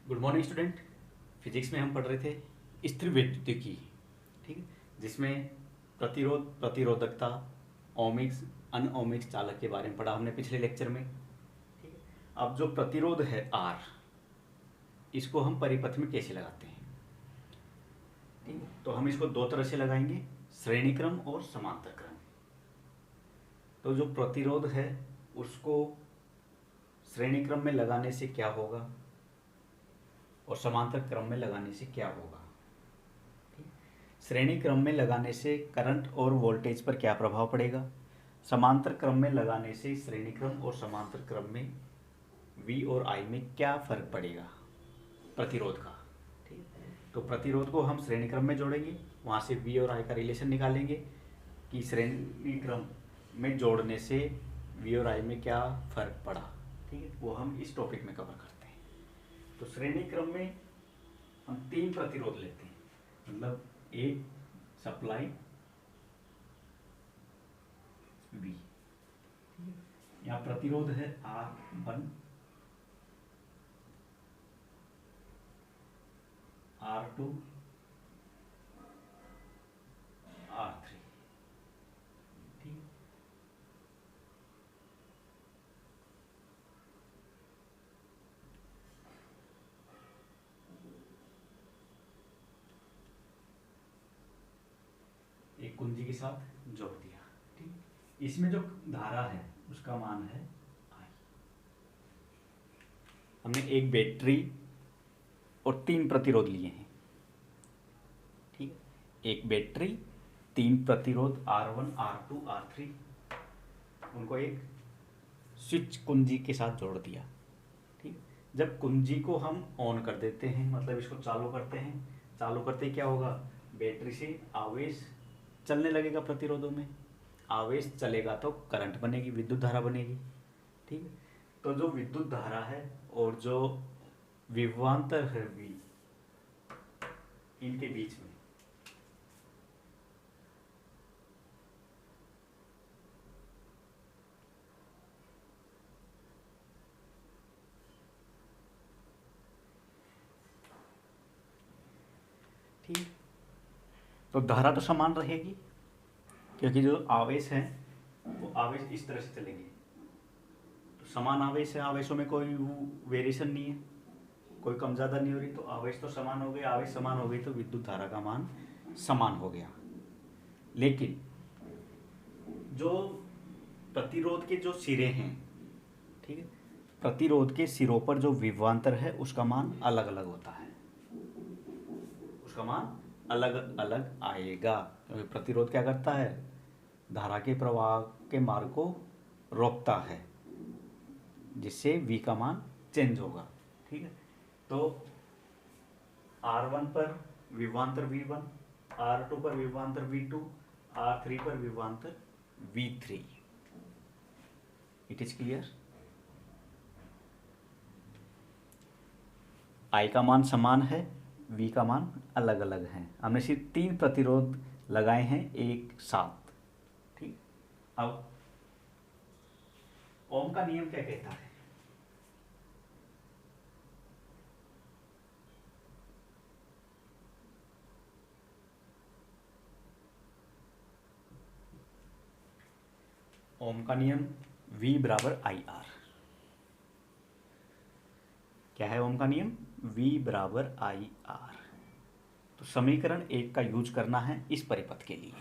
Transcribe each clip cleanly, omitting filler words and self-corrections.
Good morning student. Physics में हम पढ़ रहे थे स्थिरवैद्युतिकी, ठीक है, जिसमें प्रतिरोध, प्रतिरोधकता, ओमिक्स, अनओमिक्स चालक के बारे में पढ़ा हमने पिछले लेक्चर में। ठीक है, अब जो प्रतिरोध है आर, इसको हम परिपथ में कैसे लगाते हैं? ठीक है, तो हम इसको दो तरह से लगाएंगे, श्रेणी क्रम और समांतर क्रम। तो जो प्रतिरोध है उसको श्रेणी क्रम में लगाने से क्या होगा और समांतर क्रम में लगाने से क्या होगा? श्रेणी क्रम में लगाने से करंट और वोल्टेज पर क्या प्रभाव पड़ेगा? समांतर क्रम में लगाने से श्रेणी क्रम और समांतर क्रम में V और I में क्या फर्क पड़ेगा प्रतिरोध का? ठीक है, तो प्रतिरोध को हम श्रेणी क्रम में जोड़ेंगे, वहाँ से V और I का रिलेशन निकालेंगे कि श्रेणी क्रम में जोड़ने से V और I में क्या फर्क पड़ा। ठीक है, वो हम इस टॉपिक में कवर करते हैं। तो श्रेणी क्रम में हम तीन प्रतिरोध लेते हैं, मतलब एक सप्लाई V, यहाँ प्रतिरोध है R1, R2, R3। ठीक है, एक कुंजी के साथ जोड़ दिया। ठीक, इसमें जो धारा है उसका मान है I। हमने एक बैटरी और तीन प्रतिरोध लिए हैं। ठीक, एक बैटरी, तीन प्रतिरोध R1, R2, R3, उनको एक स्विच कुंजी के साथ जोड़ दिया। ठीक, जब कुंजी को हम ऑन कर देते हैं, मतलब इसको चालू करते हैं, चालू करते क्या होगा, बैटरी से आवेश चलने लगेगा, प्रतिरोधों में आवेश चलेगा तो करंट बनेगी, विद्युत धारा बनेगी। ठीक है, तो जो विद्युत धारा है और जो विभवांतर है V, इनके बीच में ठीक, तो धारा तो समान रहेगी क्योंकि जो आवेश है वो आवेश इस तरह से चलेंगे, तो समान आवेश है, आवेशों में कोई वेरिएशन नहीं है, कोई कम ज़्यादा नहीं हो रही, तो आवेश तो समान हो गए, आवेश समान हो गई तो विद्युत धारा का मान समान हो गया। लेकिन जो प्रतिरोध के जो सिरे हैं, ठीक है, प्रतिरोध के सिरों पर जो विभवांतर है उसका मान अलग अलग होता है, उसका मान अलग अलग आएगा, क्योंकि प्रतिरोध क्या करता है, धारा के प्रवाह के मार्ग को रोकता है, जिससे V का मान चेंज होगा। ठीक है, तो R1 पर विभवांतर V1, R2 पर विभवांतर V2, R3 पर विभवांतर V3। It is clear? I का मान समान है, V का मान अलग अलग है। हमने सिर्फ तीन प्रतिरोध लगाए हैं एक साथ। ठीक, अब ओम का नियम क्या कहता है? ओम का नियम V बराबर IR। क्या है ओम का नियम? V बराबर IR। तो समीकरण एक का यूज करना है इस परिपथ के लिए।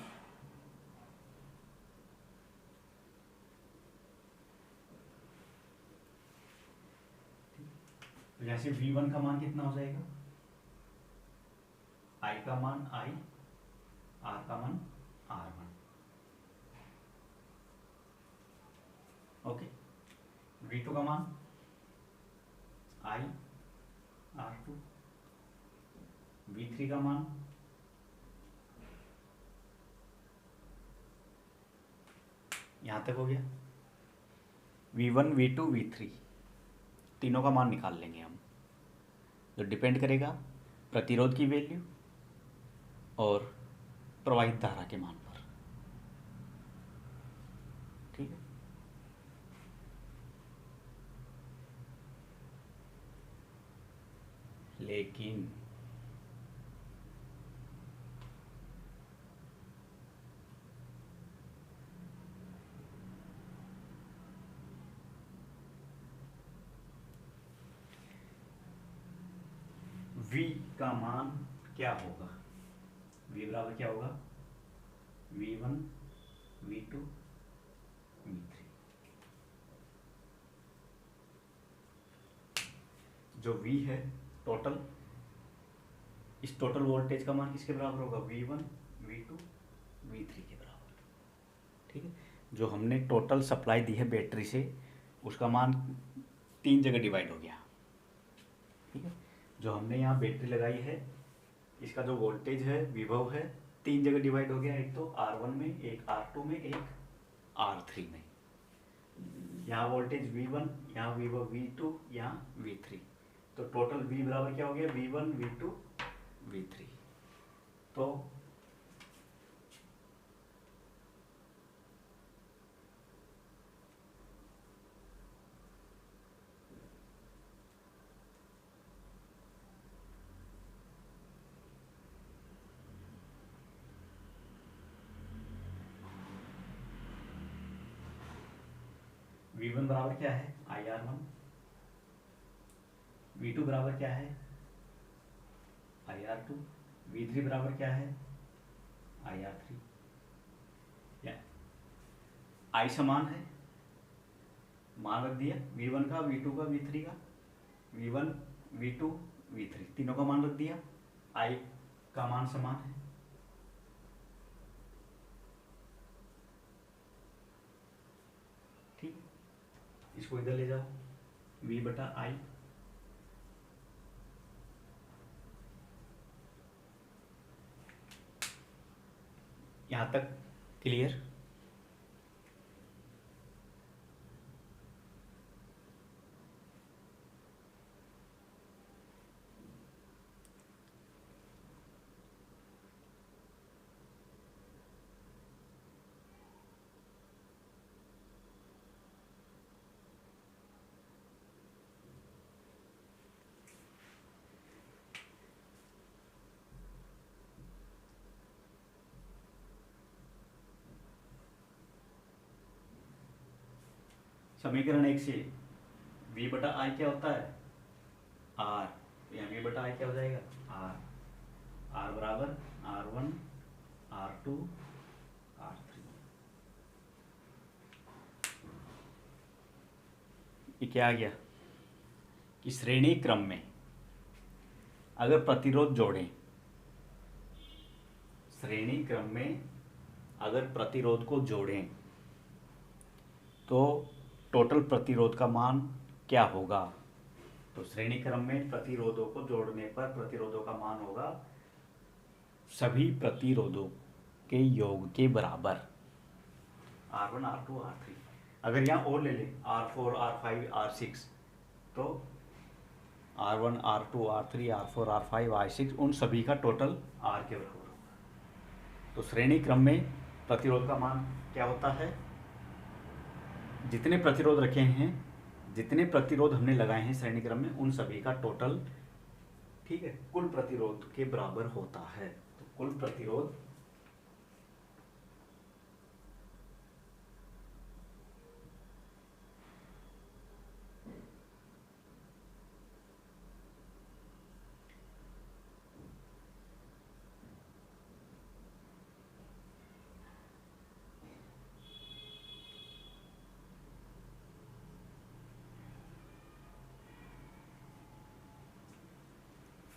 तो जैसे V1 का मान कितना हो जाएगा, I का मान I, R का मान R1। ओके, V2 का मान I, R2, V3 का मान यहाँ तक हो गया, V1, V2, V3 तीनों का मान निकाल लेंगे हम, जो डिपेंड करेगा प्रतिरोध की वैल्यू और प्रवाहित धारा के मान पर। ठीक है, लेकिन V का मान क्या होगा? V बराबर क्या होगा? V1 V2 V3। जो V है टोटल, इस टोटल वोल्टेज का मान किसके बराबर होगा? V1 V2 V3 के बराबर। ठीक है, जो हमने टोटल सप्लाई दी है बैटरी से, उसका मान 3 जगह डिवाइड हो गया। ठीक है, जो हमने यहाँ बैटरी लगाई है, इसका जो वोल्टेज है, विभव है, 3 जगह डिवाइड हो गया। एक तो R1 में, एक R2 में, एक R3 में। यहाँ वोल्टेज V1, यहाँ विभव V2, यहाँ V3। तो टोटल V बराबर क्या हो गया? V1 V2 V3। तो V1 बराबर क्या है? IR1। V2 बराबर क्या है? IR2। V3 बराबर क्या है? IR3। या I समान है, मान रख दिया V1 का, V2 का, V3 का। V1 V2 V3 तीनों का मान रख दिया। I का मान समान है। ठीक, इसको इधर ले जाओ, V बटा I। यहां तक क्लियर? समीकरण 1 से V बटा I क्या होता है? R। यहाँ V बटा I क्या हो जाएगा? R। R बराबर R1 R2 R3। ये क्या आ गया कि श्रेणी क्रम में अगर प्रतिरोध जोड़ें, श्रेणी क्रम में अगर प्रतिरोध को जोड़ें तो टोटल प्रतिरोध का मान क्या होगा? तो श्रेणी क्रम में प्रतिरोधों को जोड़ने पर प्रतिरोधों का मान होगा सभी प्रतिरोधों के योग के बराबर, R1 R2 R3। अगर यहाँ और ले लें R4 R5 R6, तो R1 R2 R3 R4 R5 R6 उन सभी का टोटल R के बराबर होगा। तो श्रेणी क्रम में प्रतिरोध का मान क्या होता है? जितने प्रतिरोध रखे हैं, जितने प्रतिरोध हमने लगाए हैं श्रेणी क्रम में, उन सभी का टोटल, ठीक है, कुल प्रतिरोध के बराबर होता है। तो कुल प्रतिरोध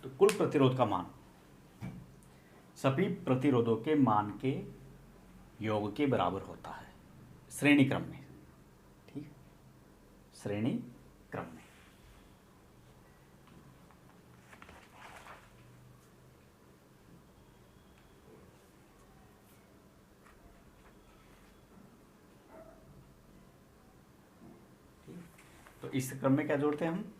तो कुल प्रतिरोध का मान सभी प्रतिरोधों के मान के योग के बराबर होता है श्रेणी क्रम में। ठीक, श्रेणी क्रम में। तो इस क्रम में क्या जोड़ते हैं हम?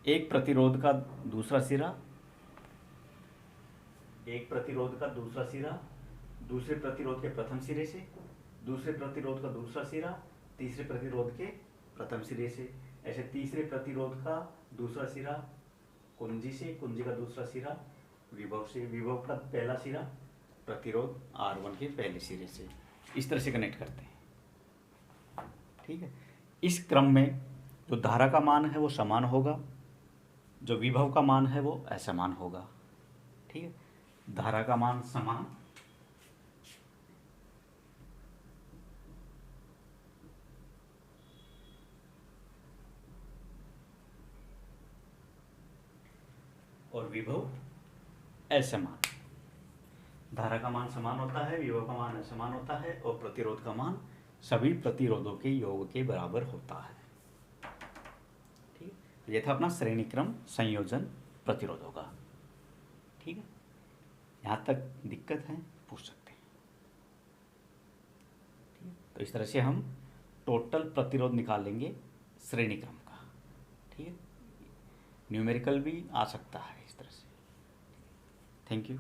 एक प्रतिरोध का दूसरा सिरा, एक प्रतिरोध का दूसरा सिरा दूसरे प्रतिरोध के प्रथम सिरे से, दूसरे प्रतिरोध का दूसरा सिरा तीसरे प्रतिरोध के प्रथम सिरे से, ऐसे तीसरे प्रतिरोध का दूसरा सिरा कुंजी से कुंजी का दूसरा सिरा, विभव से विभव का पहला सिरा, प्रतिरोध R1 के पहले सिरे से, इस तरह से कनेक्ट करते हैं। ठीक है, इस क्रम में जो धारा का मान है वो समान होगा, जो विभव का मान है वो असमान होगा। ठीक है, धारा का मान समान, और विभव असमान। धारा का मान समान होता है, विभव का मान असमान होता है, और प्रतिरोध का मान सभी प्रतिरोधों के योग के बराबर होता है। ठीक है, ये था अपना श्रेणी क्रम संयोजन प्रतिरोधों का। ठीक है, यहाँ तक दिक्कत है पूछ सकते हैं। ठीक है, तो इस तरह से हम टोटल प्रतिरोध निकाल लेंगे श्रेणी क्रम का। ठीक है, न्यूमेरिकल भी आ सकता है इस तरह से। Thank you.